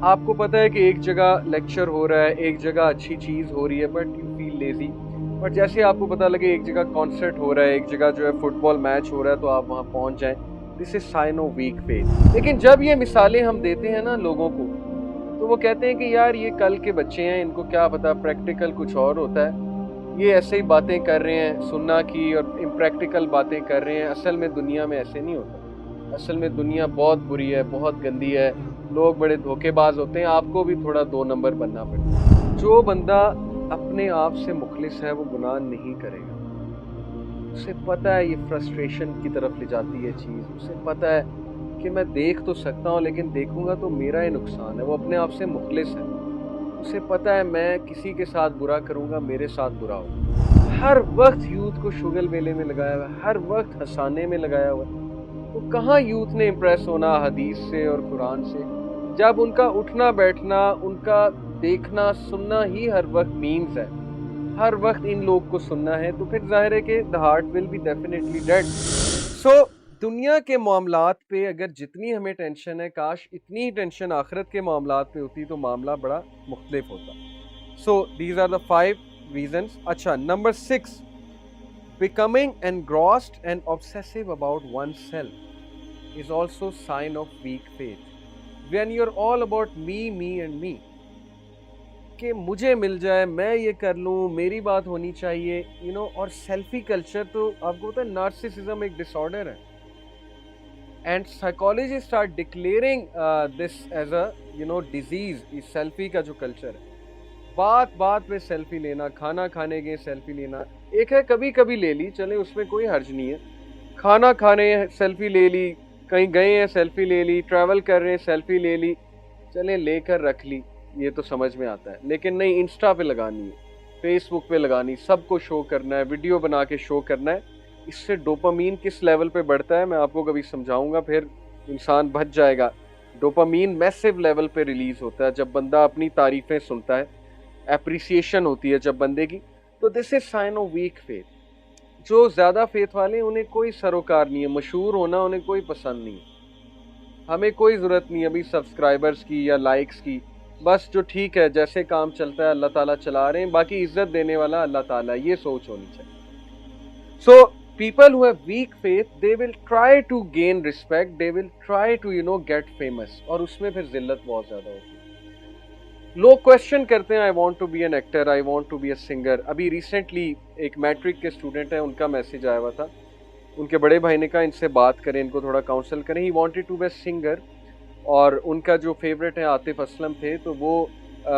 آپ کو پتہ ہے کہ ایک جگہ لیکچر ہو رہا ہے, ایک جگہ اچھی چیز ہو رہی ہے, but you feel lazy. But جیسے آپ کو پتہ لگے ایک جگہ کانسرٹ ہو رہا ہے, ایک جگہ جو ہے فٹ بال میچ ہو رہا ہے, تو آپ وہاں پہنچ جائیں. This is sign of weak faith. لیکن جب یہ مثالیں ہم دیتے ہیں نا لوگوں کو, تو وہ کہتے ہیں کہ یار یہ کل کے بچے ہیں, ان کو کیا پتا, پریکٹیکل کچھ اور ہوتا ہے, یہ ایسے ہی باتیں کر رہے ہیں سننا کی, اور امپریکٹیکل باتیں کر رہے ہیں. اصل میں دنیا میں ایسے نہیں ہوتا. اصل میں دنیا بہت بری ہے, بہت گندی ہے, لوگ بڑے دھوکے باز ہوتے ہیں. آپ کو بھی تھوڑا 2 نمبر بننا پڑتا ہے. جو بندہ اپنے آپ سے مخلص ہے وہ گناہ نہیں کرے گا. اسے پتہ ہے یہ فرسٹریشن کی طرف لے جاتی ہے چیز. اسے پتہ ہے کہ میں دیکھ تو سکتا ہوں لیکن دیکھوں گا تو میرا ہی نقصان ہے. وہ اپنے آپ سے مخلص ہے. اسے پتہ ہے میں کسی کے ساتھ برا کروں گا میرے ساتھ برا ہوگا. ہر وقت یوتھ کو شگل میلے میں لگایا ہوا ہے, ہر وقت ہنسانے میں لگایا ہوا ہے. تو کہاں یوتھ نے امپریس ہونا حدیث سے اور قرآن سے, جب ان کا اٹھنا بیٹھنا, ان کا دیکھنا سننا ہی ہر وقت میمز ہے, ہر وقت ان لوگ کو سننا ہے, تو پھر ظاہر ہے کہ the heart will be definitely dead. So دنیا کے معاملات پہ اگر جتنی ہمیں ٹینشن ہے, کاش اتنی ہی ٹینشن آخرت کے معاملات پہ ہوتی تو معاملہ بڑا مختلف ہوتا. So these are the 5 reasons. اچھا, number 6, becoming engrossed and obsessive about oneself is also sign of weak faith. When you're all about me, me and me, کہ مجھے مل جائے, میں یہ کر لوں, میری بات ہونی چاہیے, اور سیلفی کلچر تو آپ کو پتا ہے نارسسزم ایک ڈس آرڈر ہے. And psychology start declaring this as a disease. اس سیلفی کا جو کلچر ہے, بات بات پہ سیلفی لینا, کھانا کھانے کے سیلفی لینا. ایک ہے کبھی کبھی لے لی, چلے اس میں کوئی حرج نہیں ہے. کھانا کھانے سیلفی لے لی, کہیں گئے ہیں سیلفی لے لی, ٹریول کر رہے ہیں سیلفی لے لی, چلے لے کر رکھ لی, یہ تو سمجھ میں آتا ہے. لیکن نہیں, انسٹا پہ لگانی ہے, فیس بک پہ لگانی, سب کو شو کرنا ہے, ویڈیو بنا کے شو کرنا ہے. اس سے ڈوپامین کس لیول پہ بڑھتا ہے میں آپ کو کبھی سمجھاؤں گا, پھر انسان بچ جائے گا. ڈوپامین میسیو لیول پہ ریلیز ہوتا ہے جب بندہ اپنی تعریفیں سنتا ہے, اپریسیشن ہوتی ہے جب بندے کی. تو this is sign of weak faith. جو زیادہ فیتھ والے انہیں کوئی سروکار نہیں ہے, مشہور ہونا انہیں کوئی پسند نہیں ہے. ہمیں کوئی ضرورت نہیں ابھی سبسکرائبرز کی یا لائکس کی, بس جو ٹھیک ہے جیسے کام چلتا ہے اللہ تعالیٰ چلا رہے ہیں, باقی عزت دینے والا اللہ تعالیٰ, یہ سوچ ہونی چاہیے. So people who have weak faith, they will try to gain respect, they will try to get famous, اور اس میں پھر ذلت بہت زیادہ ہوتی ہے. لوگ کوشچن کرتے ہیں, I want to be an actor, I want to be a singer. ابھی ریسنٹلی ایک میٹرک کے اسٹوڈنٹ ہیں, ان کا میسج آیا ہوا تھا, ان کے بڑے بھائی نے کہا ان سے بات کریں, ان کو تھوڑا کاؤنسل کریں. He wanted to be a singer, اور ان کا جو فیوریٹ ہے عاطف اسلم تھے, تو وہ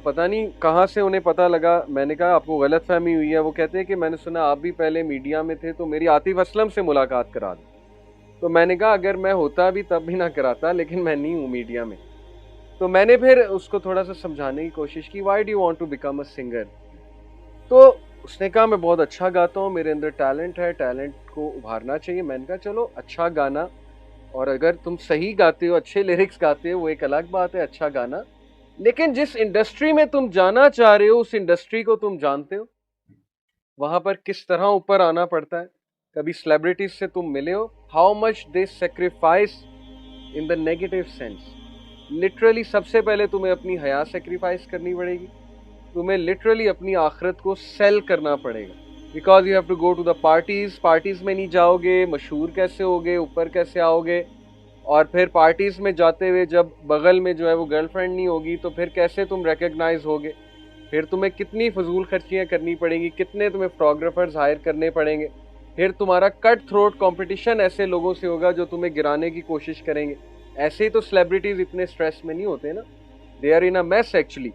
پتہ نہیں کہاں سے انہیں پتہ لگا. میں نے کہا آپ کو غلط فہمی ہوئی ہے. وہ کہتے ہیں کہ میں نے سنا آپ بھی پہلے میڈیا میں تھے, تو میری عاطف اسلم سے ملاقات کرا دیں. تو میں نے کہا اگر میں ہوتا بھی تب بھی نہ کراتا, لیکن میں نہیں ہوں میڈیا میں. تو میں نے پھر اس کو تھوڑا سا سمجھانے کی کوشش کی, why do you want to become a singer. تو اس نے کہا میں بہت اچھا گاتا ہوں, میرے اندر ٹیلنٹ ہے, ٹیلنٹ کو ابھارنا چاہیے. میں نے کہا چلو اچھا گانا, اور اگر تم صحیح گاتے ہو, اچھے لیرکس گاتے ہو, وہ ایک الگ بات ہے, اچھا گانا. لیکن جس انڈسٹری میں تم جانا چاہ رہے ہو اس انڈسٹری کو تم جانتے ہو, وہاں پر کس طرح اوپر آنا پڑتا ہے. کبھی سیلیبریٹیز سے تم ملے ہو, how much they sacrifice in the negative sense. Literally سب سے پہلے تمہیں اپنی حیا سیکریفائس کرنی پڑے گی, تمہیں لٹرلی اپنی آخرت کو سیل کرنا پڑے گا. Because you have to go to the parties میں نہیں جاؤ گے, مشہور کیسے ہوگے, اوپر کیسے آؤ گے, اور پھر پارٹیز میں جاتے ہوئے جب بغل میں جو ہے وہ گرل فرینڈ نہیں ہوگی تو پھر کیسے تم ریکگنائز ہوگے. پھر تمہیں کتنی فضول خرچیاں کرنی پڑیں گی, کتنے تمہیں فوٹوگرافرز ہائر کرنے پڑیں گے. پھر تمہارا کٹ تھروٹ کمپٹیشن ایسے لوگوں سے ہوگا جو تمہیں گرانے کی کوشش کریں گے. ایسے ہی تو سیلیبریٹیز اتنے سٹریس میں نہیں ہوتے نا, they are in a mess actually.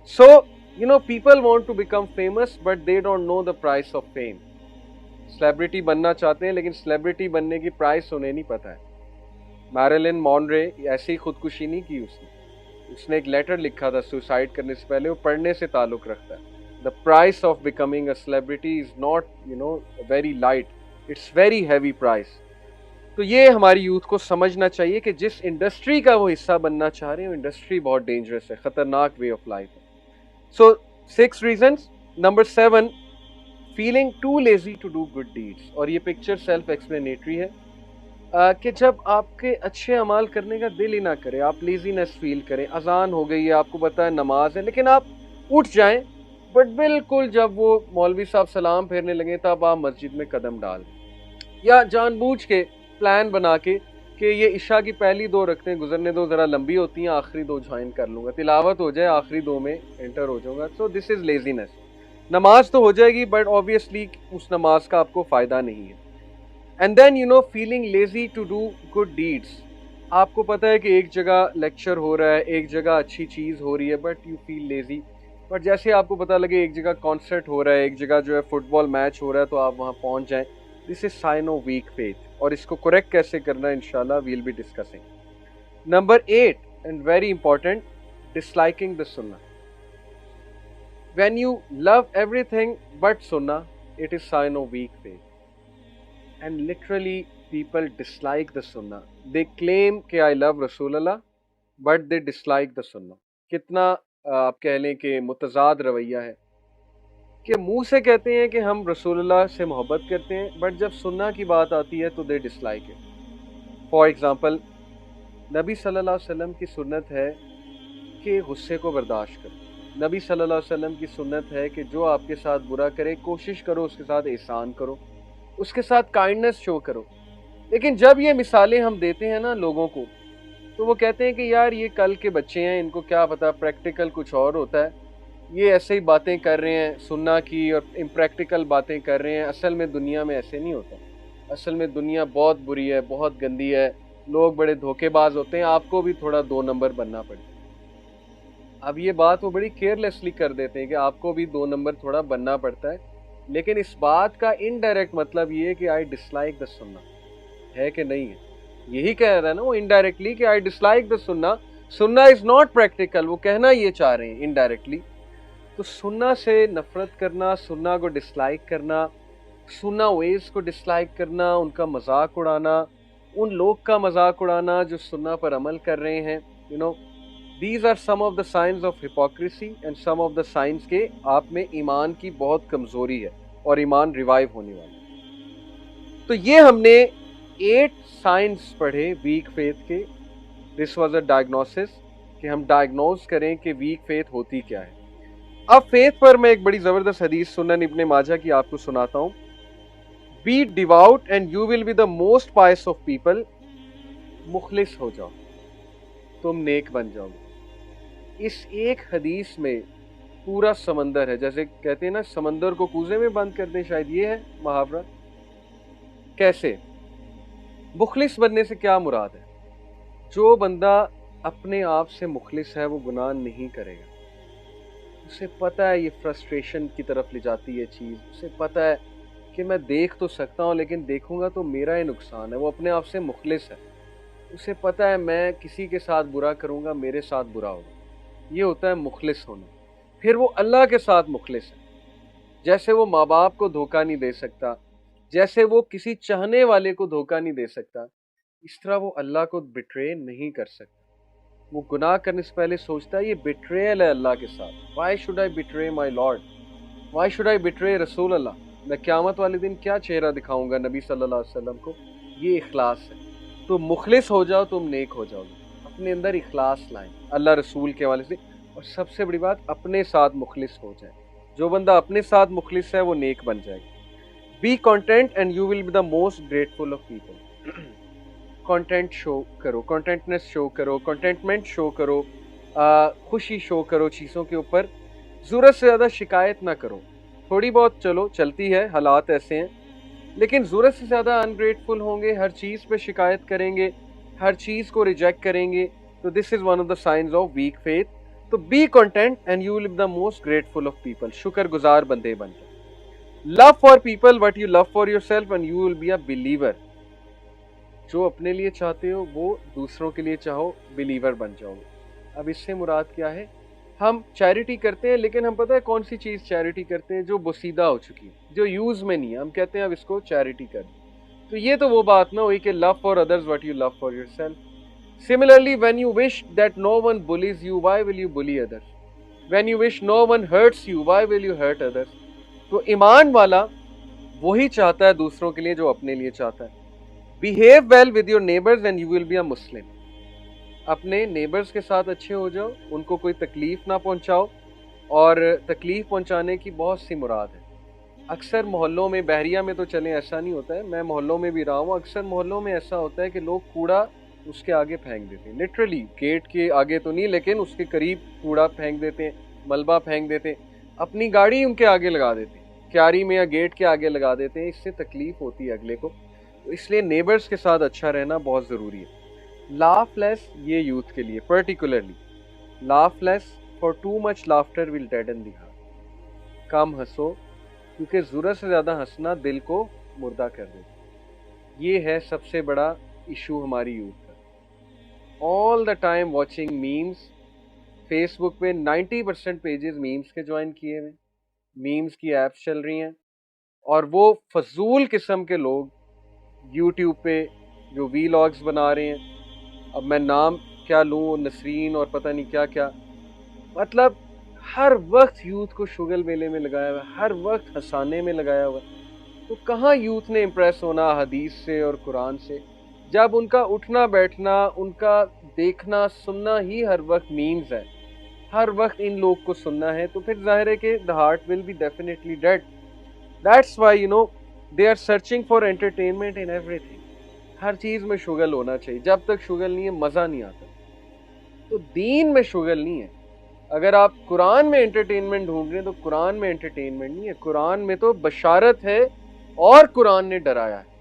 So people want to become famous but they don't know the price of fame. Celebrity بننا چاہتے ہیں لیکن سیلیبریٹی بننے کی پرائس انہیں نہیں پتہ ہے. میریلن مونرے ایسے ہی خودکشی نہیں کی اس نے ایک لیٹر لکھا تھا سوسائڈ کرنے سے پہلے, وہ پڑھنے سے تعلق رکھتا ہے. The price of becoming a celebrity is not very light, it's very heavy price. تو یہ ہماری یوتھ کو سمجھنا چاہیے کہ جس انڈسٹری کا وہ حصہ بننا چاہ رہے ہیں وہ انڈسٹری بہت ڈینجرس ہے, خطرناک وے آف لائف ہے. سو 6 reasons. Number 7, feeling too lazy to do good deeds. اور یہ پکچر سیلف ایکسپلینیٹری ہے. کہ جب آپ کے اچھے اعمال کرنے کا دل ہی نہ کرے، آپ لیزینس فیل کریں، اذان ہو گئی ہے، آپ کو پتہ ہے نماز ہے، لیکن آپ اٹھ جائیں، بٹ بالکل جب وہ مولوی صاحب سلام پھیرنے لگیں تب آپ مسجد میں قدم ڈال دیں، یا جان بوجھ کے پلان بنا کے کہ یہ عشاء کی پہلی 2 رکعتیں گزرنے دو، ذرا لمبی ہوتی ہیں، آخری 2 جوائن کر لوں گا، تلاوت ہو جائے، آخری 2 میں انٹر ہو جاؤں گا. سو دس از لیزینس. نماز تو ہو جائے گی بٹ آبویسلی اس نماز کا آپ کو فائدہ نہیں ہے. And then feeling lazy to do good deeds. آپ کو پتہ ہے کہ ایک جگہ لیکچر ہو رہا ہے، ایک جگہ اچھی چیز ہو رہی ہے، but you feel lazy. But جیسے آپ کو پتہ لگے ایک جگہ کانسرٹ ہو رہا ہے، ایک جگہ جو ہے فٹ بال میچ ہو رہا ہے، تو آپ وہاں پہنچ جائیں. This is sign of weak faith. اور اس کو کریکٹ کیسے کرنا ہے انشاءاللہ will be discussing. Number 8 and very important, disliking the سنہ. When you love everything but سنہ it is sign of weak faith. And literally people dislike the سنہ. دے کلیم کہ آئی لو رسول اللہ بٹ دے ڈسلائک دا سنہ. کتنا آپ کہہ لیں کہ متضاد رویہ ہے کہ منہ سے کہتے ہیں کہ ہم رسول اللہ سے محبت کرتے ہیں، بٹ جب سنہ کی بات آتی ہے تو دے ڈسلائک اٹ. فار ایگزامپل، نبی صلی اللہ علیہ وسلم کی سنت ہے کہ غصے کو برداشت کرو. نبی صلی اللہ علیہ وسلم کی سنت ہے کہ جو آپ کے ساتھ برا کرے کوشش کرو اس کے ساتھ احسان کرو، اس کے ساتھ کائنڈنس شو کرو. لیکن جب یہ مثالیں ہم دیتے ہیں نا لوگوں کو، تو وہ کہتے ہیں کہ یار یہ کل کے بچے ہیں، ان کو کیا پتا، پریکٹیکل کچھ اور ہوتا ہے، یہ ایسے ہی باتیں کر رہے ہیں سننا کی اور امپریکٹیکل باتیں کر رہے ہیں. اصل میں دنیا میں ایسے نہیں ہوتا. اصل میں دنیا بہت بری ہے، بہت گندی ہے، لوگ بڑے دھوکے باز ہوتے ہیں، آپ کو بھی تھوڑا 2 نمبر بننا پڑے. اب یہ بات وہ بڑی کیئرلیسلی کر دیتے ہیں کہ آپ کو بھی 2 نمبر تھوڑا بننا پڑتا ہے، لیکن اس بات کا انڈائریکٹ مطلب یہ ہے کہ آئی ڈسلائک دا سنہ ہے کہ نہیں ہے. یہی کہہ رہا ہے نا وہ انڈائریکٹلی کہ آئی ڈسلائک دا سنہ. سنہ از ناٹ پریکٹیکل، وہ کہنا یہ چاہ رہے ہیں انڈائریکٹلی. تو سنہ سے نفرت کرنا، سنہ کو ڈسلائک کرنا، سنہ ویز کو ڈسلائک کرنا، ان کا مذاق اڑانا، ان لوگ کا مذاق اڑانا جو سنہ پر عمل کر رہے ہیں، these are some of the signs of hypocrisy and some of the signs کے آپ میں ایمان کی بہت کمزوری ہے اور ایمان ریوائیو ہونے والا. تو یہ ہم نے 8 سائنس پڑھے ویک فیتھ کے. دس واز اے ڈائگنوسس کہ ہم ڈائگنوز کریں کہ ویک فیتھ ہوتی کیا ہے. اب فیتھ پر میں ایک بڑی زبردست حدیث سنن ابن ماجہ کی آپ کو سناتا ہوں. Be devout and you will be the most pious of people. مخلص ہو جاؤ، تم نیک بن جاؤ گے. اس ایک حدیث میں پورا سمندر ہے. جیسے کہتے ہیں نا سمندر کو کوزے میں بند کر دیں، شاید یہ ہے محاورہ. کیسے؟ مخلص بننے سے کیا مراد ہے؟ جو بندہ اپنے آپ سے مخلص ہے وہ گناہ نہیں کرے گا. اسے پتہ ہے یہ فرسٹریشن کی طرف لے جاتی ہے چیز، اسے پتہ ہے کہ میں دیکھ تو سکتا ہوں لیکن دیکھوں گا تو میرا ہی نقصان ہے. وہ اپنے آپ سے مخلص ہے. اسے پتہ ہے میں کسی کے ساتھ برا کروں گا میرے ساتھ برا ہوگا. یہ ہوتا ہے مخلص ہونا. پھر وہ اللہ کے ساتھ مخلص ہے. جیسے وہ ماں باپ کو دھوکہ نہیں دے سکتا، جیسے وہ کسی چاہنے والے کو دھوکہ نہیں دے سکتا، اس طرح وہ اللہ کو بٹرے نہیں کر سکتا. وہ گناہ کرنے سے پہلے سوچتا ہے یہ بٹریل ہے اللہ کے ساتھ. Why should I بٹرے my lord, why should I بٹرے رسول اللہ. میں قیامت والے دن کیا چہرہ دکھاؤں گا نبی صلی اللہ علیہ وسلم کو. یہ اخلاص ہے. تو مخلص ہو جاؤ، تم نیک ہو جاؤ گے. اپنے اندر اخلاص لائیں اللہ رسول کے حوالے سے. اور سب سے بڑی بات، اپنے ساتھ مخلص ہو جائے. جو بندہ اپنے ساتھ مخلص ہے وہ نیک بن جائے گا. Be content and you will be the most grateful of people. Content show کرو، کنٹینٹنس شو کرو، کنٹینٹمنٹ شو کرو، خوشی شو کرو چیزوں کے اوپر. ضرورت سے زیادہ شکایت نہ کرو. تھوڑی بہت چلو چلتی ہے، حالات ایسے ہیں، لیکن ضرورت سے زیادہ انگریٹفل ہوں گے، ہر چیز پہ شکایت کریں گے، ہر چیز کو ریجیکٹ کریں گے، تو this is one of the signs of weak faith. تو be content and you will be the most grateful of people. شکر گزار بندے بن جائیں. Love for people what you love for yourself and you will be a believer. جو اپنے لیے چاہتے ہو وہ دوسروں کے لیے چاہو، بلیور بن جاؤ گے. اب اس سے مراد کیا ہے؟ ہم چیریٹی کرتے ہیں لیکن ہم پتہ ہے کون سی چیز چیریٹی کرتے ہیں؟ جو بسیدہ ہو چکی ہے، جو یوز میں نہیں ہے. ہم کہتے ہیں اب اس کو چیریٹی کر دیں. تو یہ تو وہ بات نہ ہوئی کہ love for others what you love for yourself. Similarly, when you wish that no one bullies you, why will you bully others? When you wish no one hurts you, why will you hurt others? تو ایمان والا وہی چاہتا ہے دوسروں کے لیے جو اپنے لیے چاہتا ہے. behave well with your neighbors and you will be a Muslim. اپنے نیبرز کے ساتھ اچھے ہو جاؤ, ان کو کوئی تکلیف نہ پہنچاؤ, اور تکلیف پہنچانے کی بہت سی مراد ہے. اکثر محلوں میں, بحریہ میں تو چلیں ایسا نہیں ہوتا ہے, میں محلوں میں بھی رہا ہوں, اکثر محلوں میں ایسا ہوتا ہے کہ لوگ کوڑا اس کے آگے پھینک دیتے ہیں, لٹرلی گیٹ کے آگے تو نہیں لیکن اس کے قریب کوڑا پھینک دیتے ہیں, ملبہ پھینک دیتے ہیں, اپنی گاڑی ان کے آگے لگا دیتے ہیں, کیاری میں یا گیٹ کے آگے لگا دیتے ہیں, اس سے تکلیف ہوتی ہے اگلے کو. تو اس لیے نیبرز کے ساتھ اچھا رہنا بہت ضروری ہے. لاف لیس, یہ یوتھ کے لیے particularly, laugh less for too much laughter will deaden the heart. کم ہنسو کیونکہ ضرورت سے زیادہ ہنسنا دل کو مردہ کر دیتا. یہ ہے سب سے بڑا ایشو ہماری یوتھ کا. All the time watching memes. Facebook پہ 90% پیجز میمز کے جوائن کیے ہوئے, میمز کی ایپس چل رہی ہیں, اور وہ فضول قسم کے لوگ یوٹیوب پہ جو وی لاگز بنا رہے ہیں, اب میں نام کیا لوں, نسرین اور پتہ نہیں کیا کیا, مطلب ہر وقت یوتھ کو شگل میلے میں لگایا ہوا ہے, ہر وقت ہنسانے میں لگایا ہوا ہے. تو کہاں یوتھ نے امپریس ہونا حدیث سے اور قرآن سے, جب ان کا اٹھنا بیٹھنا, ان کا دیکھنا سننا ہی ہر وقت میمز ہے, ہر وقت ان لوگ کو سننا ہے, تو پھر ظاہر ہے کہ the heart will be definitely dead. That's why they are searching for entertainment in everything. ہر چیز میں شگل ہونا چاہیے, جب تک شگل نہیں ہے مزہ نہیں آتا. تو دین میں شگل نہیں ہے. اگر آپ قرآن میں انٹرٹینمنٹ ڈھونڈ رہے ہیں تو قرآن میں انٹرٹینمنٹ نہیں ہے, قرآن میں تو بشارت ہے اور قرآن نے ڈرایا ہے.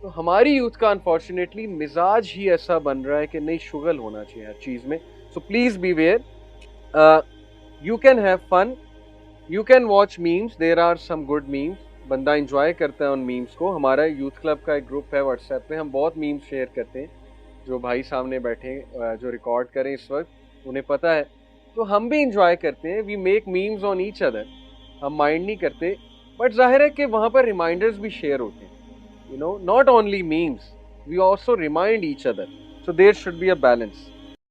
تو ہماری یوتھ کا انفارچونیٹلی مزاج ہی ایسا بن رہا ہے کہ نہیں, شگل ہونا چاہیے ہر چیز میں. So please beware. You can have fun, you can watch memes, there are some good memes, بندہ انجوائے کرتا ہے ان میمز کو. ہمارا یوتھ کلب کا ایک گروپ ہے واٹس ایپ پہ, ہم بہت میمز شیئر کرتے ہیں. جو بھائی سامنے بیٹھے جو ریکارڈ کریں اس وقت, انہیں پتہ ہے. تو ہم بھی انجوائے کرتے ہیں, we make memes on each other, ہم مائنڈ نہیں کرتے. بٹ ظاہر ہے کہ وہاں پر ریمائنڈرز بھی شیئر ہوتے ہیں, not only memes, we also remind each other. So there should be a balance.